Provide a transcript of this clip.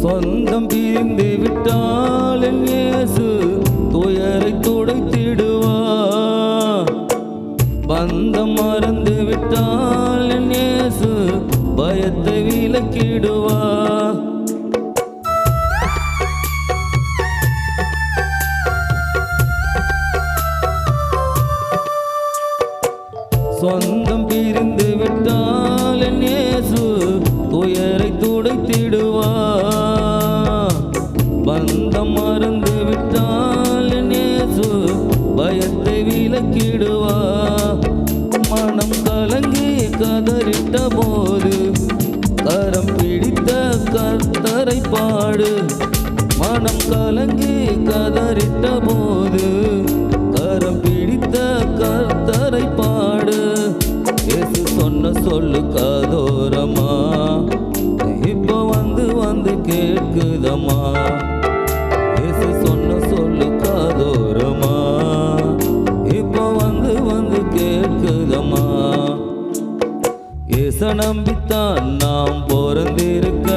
சொந்தம் பிரிந்து விட்டால் என் இயேசு துயரை துடைத்திடுவா. பந்தம் மறந்து விட்டால் என் இயேசு பயத்தை விலக்கிடுவா. சொந்தம் பிரிந்து விட்டால் என் இயேசு துயரை துடைத்திடுவா. பந்தம் மறந்து விட்டால் என் இயேசு பயத்தை விலக்கிடுவா. மனம் கலங்கி கதறிட்ட போது கரம் பிடித்த கர்த்தரை பாடு. மனம் கலங்கி கதறிட்ட போது கரம் பிடித்த கர்த்தரை பாடு. இயேசு சொன்ன சொல்லு காதோரமா இப்ப வந்து வந்து கேட்குதம்மா. இயேசு சொன்ன சொல்லு காதோரமா இப்ப வந்து வந்து கேட்குதம்மா. இயேசு நம்பித்தான் நாம் பிறந்திருக்க